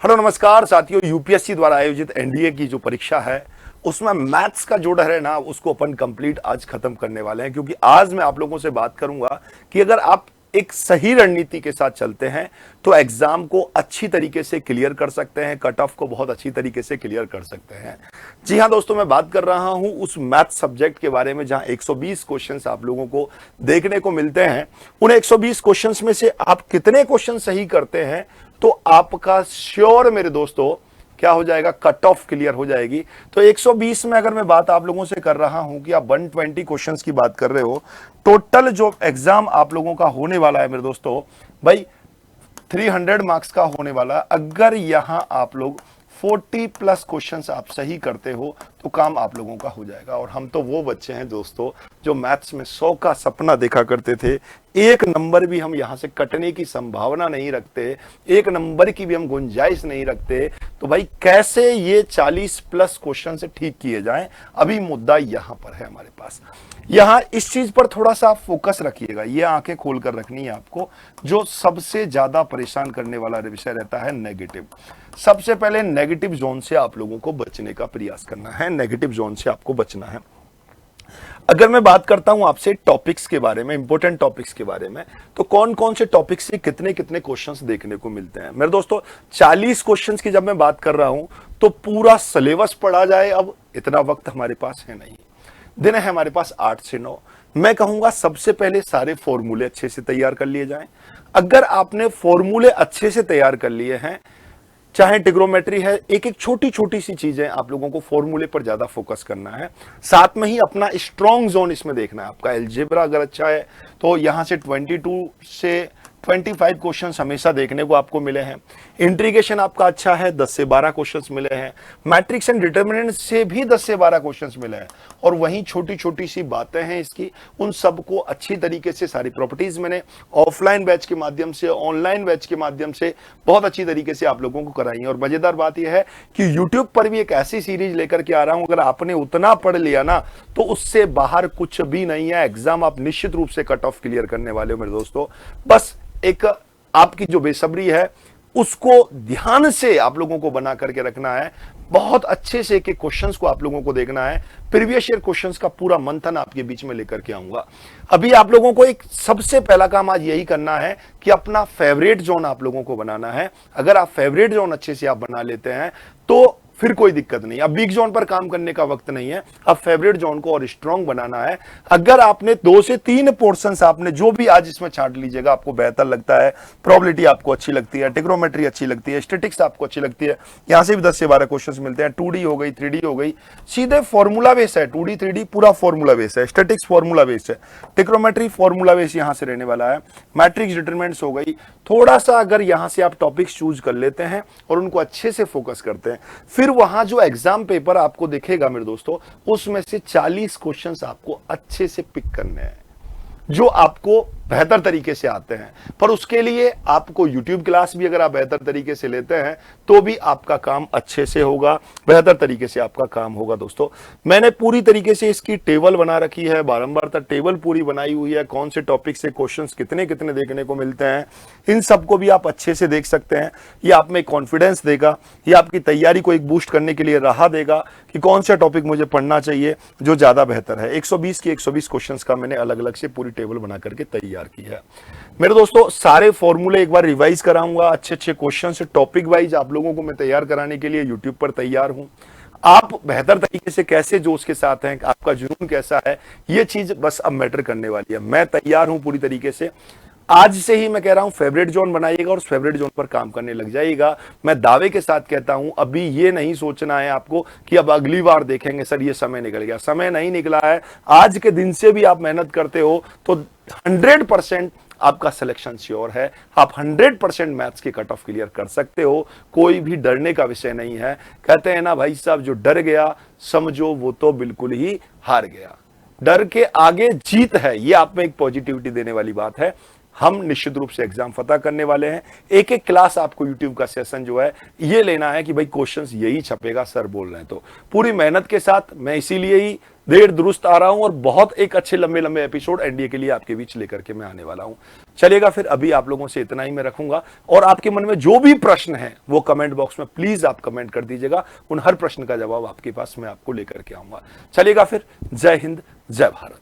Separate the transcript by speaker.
Speaker 1: Hello नमस्कार साथियों, UPSC द्वारा आयोजित एनडीए की जो परीक्षा है उसमें मैथ्स का जो डर है ना उसको अपन कंप्लीट आज खत्म करने वाले हैं। क्योंकि आज मैं आप लोगों से बात करूंगा कि अगर आप एक सही रणनीति के साथ चलते हैं तो एग्जाम को अच्छी तरीके से क्लियर कर सकते हैं, कट ऑफ को बहुत अच्छी तरीके से क्लियर कर सकते हैं। जी हां दोस्तों, मैं बात कर रहा हूं उस मैथ सब्जेक्ट के बारे में जहां 120 क्वेश्चंस आप लोगों को देखने को मिलते हैं। उन 120 क्वेश्चंस में से आप कितने क्वेश्चन सही करते हैं तो आपका श्योर मेरे दोस्तों क्या हो जाएगा, कट ऑफ क्लियर हो जाएगी। तो 120 में अगर मैं बात आप लोगों से कर रहा हूं कि आप 120 क्वेश्चंस की बात कर रहे हो, टोटल जो एग्जाम आप लोगों का होने वाला है मेरे दोस्तों भाई 300 मार्क्स का होने वाला। अगर यहां आप लोग 40 प्लस क्वेश्चंस आप सही करते हो तो काम आप लोगों का हो जाएगा। और हम तो वो बच्चे हैं दोस्तों जो मैथ्स में 100 का सपना देखा करते थे। एक नंबर भी हम यहां से कटने की संभावना नहीं रखते, एक नंबर की भी हम गुंजाइश नहीं रखते। तो भाई कैसे ये 40 प्लस क्वेश्चन से ठीक किए जाएं, अभी मुद्दा यहां पर है हमारे पास। यहां इस चीज पर थोड़ा सा आप फोकस रखिएगा, ये आंखें खोलकर रखनी है आपको। जो सबसे ज्यादा परेशान करने वाला विषय रहता है नेगेटिव। सबसे पहले नेगेटिव जोन से आप लोगों को बचने का प्रयास करना है, नेगेटिव जोन से आपको बचना है। अगर मैं बात करता हूं आपसे टॉपिक्स के बारे में, इंपॉर्टेंट टॉपिक्स के बारे में, तो कौन कौन से टॉपिक्स से कितने कितने क्वेश्चंस देखने को मिलते हैं मेरे दोस्तों। 40 क्वेश्चंस की जब मैं बात कर रहा हूं तो पूरा सिलेबस पढ़ा जाए, अब इतना वक्त हमारे पास है नहीं। दिन है हमारे पास 8 से 9। मैं कहूंगा सबसे पहले सारे फॉर्मूले अच्छे से तैयार कर लिए जाएं। अगर आपने फॉर्मूले अच्छे से तैयार कर लिए हैं, चाहे ट्रिग्नोमेट्री है, एक एक छोटी छोटी सी चीजें आप लोगों को फॉर्मूले पर ज्यादा फोकस करना है। साथ में ही अपना स्ट्रॉन्ग जोन इसमें देखना है। आपका अलजेब्रा अगर अच्छा है तो यहां से 22 से 25 क्वेश्चंस हमेशा देखने को आपको मिले हैं। इंटीग्रेशन आपका अच्छा है, 10 से 12 क्वेश्चंस मिले हैं। मैट्रिक्स एंड डिटरमिनेंट से भी 10 से 12 क्वेश्चंस मिले हैं। और वहीं छोटी छोटी सी बातें हैं इसकी, उन सबको अच्छी तरीके से सारी प्रॉपर्टीज मैंने ऑफलाइन बैच के माध्यम से, ऑनलाइन बैच के माध्यम से बहुत अच्छी तरीके से आप लोगों को कराई है। और मजेदार बात यह है कि यूट्यूब पर भी एक ऐसी सीरीज लेकर के आ रहा हूं, अगर आपने उतना पढ़ लिया ना तो उससे बाहर कुछ भी नहीं है। एग्जाम आप निश्चित रूप से कट ऑफ क्लियर करने वाले हो मेरे दोस्तों। बस एक आपकी जो बेसब्री है उसको ध्यान से आप लोगों को बना करके रखना है। बहुत अच्छे से एक एक क्वेश्चंस को आप लोगों को देखना है। प्रीवियस ईयर क्वेश्चंस का पूरा मंथन आपके बीच में लेकर के आऊंगा। अभी आप लोगों को एक सबसे पहला काम आज यही करना है कि अपना फेवरेट जोन आप लोगों को बनाना है। अगर आप फेवरेट जोन अच्छे से आप बना लेते हैं तो फिर कोई दिक्कत नहीं। अब वीक जोन पर काम करने का वक्त नहीं है, अब फेवरेट जोन को और स्ट्रांग बनाना है। अगर आपने 2 से 3 पोर्शंस आपने जो भी आज इसमें छांट लीजिएगा, आपको बेहतर लगता है, प्रोबेबिलिटी आपको अच्छी लगती है, ट्रिग्नोमेट्री अच्छी लगती है, स्टैटिस्टिक्स आपको अच्छी लगती है, यहां से भी 10 से 12 क्वेश्चंस मिलते हैं। 2D हो गई, 3D हो गई, सीधे फॉर्मूला बेस है। 2D 3D पूरा फॉर्मूला बेस है। स्टैटिस्टिक्स फॉर्मूला बेस है, ट्रिग्नोमेट्री फॉर्मूला बेस यहां से रहने वाला है। मैट्रिक्स डिटरमिनेंट्स हो गई। थोड़ा सा अगर यहां से आप टॉपिक्स चूज कर लेते हैं और उनको अच्छे से फोकस करते हैं, फिर वहां जो एग्जाम पेपर आपको दिखेगा मेरे दोस्तों, उसमें से 40 क्वेश्चंस आपको अच्छे से पिक करने हैं जो आपको बेहतर तरीके से आते हैं। पर उसके लिए आपको YouTube क्लास भी अगर आप बेहतर तरीके से लेते हैं तो भी आपका काम अच्छे से होगा, बेहतर तरीके से आपका काम होगा। दोस्तों मैंने पूरी तरीके से इसकी टेबल बना रखी है, बारंबार तक टेबल पूरी बनाई हुई है। कौन से टॉपिक से क्वेश्चंस कितने कितने देखने को मिलते हैं, इन सबको भी आप अच्छे से देख सकते हैं। ये आप में कॉन्फिडेंस देगा, ये आपकी तैयारी को एक बूस्ट करने के लिए राह देगा कि कौन सा टॉपिक मुझे पढ़ना चाहिए जो ज्यादा बेहतर है। 120 की 120 क्वेश्चंस का मैंने अलग अलग से पूरी टेबल बना करके तैयार की है मेरे दोस्तों। सारे फॉर्मूले एक बार रिवाइज कराऊंगा, अच्छे अच्छे क्वेश्चन से टॉपिक वाइज आप लोगों को मैं तैयार कराने के लिए यूट्यूब पर तैयार हूं। आप बेहतर तरीके से कैसे जोश के साथ हैं, आपका जुनून कैसा है, ये चीज बस अब मैटर करने वाली है। मैं तैयार हूं पूरी तरीके से। आज से ही मैं कह रहा हूं फेवरेट जोन बनाइएगा और उस फेवरेट जोन पर काम करने लग जाइएगा। मैं दावे के साथ कहता हूं, अभी ये नहीं सोचना है आपको कि अब अगली बार देखेंगे सर ये समय निकल गया। समय नहीं निकला है। आज के दिन से भी आप मेहनत करते हो तो 100% आपका सिलेक्शन श्योर है। आप 100% मैथ्स की कट ऑफ क्लियर कर सकते हो। कोई भी डरने का विषय नहीं है। कहते हैं ना भाई साहब, जो डर गया समझो वो तो बिल्कुल ही हार गया। डर के आगे जीत है, ये आप में एक पॉजिटिविटी देने वाली बात है। हम निश्चित रूप से एग्जाम फतह करने वाले हैं। एक एक क्लास आपको यूट्यूब का सेशन जो है ये लेना है कि भाई क्वेश्चंस यही छपेगा सर बोल रहे हैं तो पूरी मेहनत के साथ। मैं इसीलिए ही देर दुरुस्त आ रहा हूं और बहुत एक अच्छे लंबे लंबे एपिसोड एनडीए के लिए आपके बीच लेकर के मैं आने वाला हूं। चलेगा, फिर अभी आप लोगों से इतना ही मैं रखूंगा, और आपके मन में जो भी प्रश्न है वो कमेंट बॉक्स में प्लीज आप कमेंट कर दीजिएगा, उन हर प्रश्न का जवाब आपके पास मैं आपको लेकर के आऊंगा। चलेगा, फिर जय हिंद, जय भारत।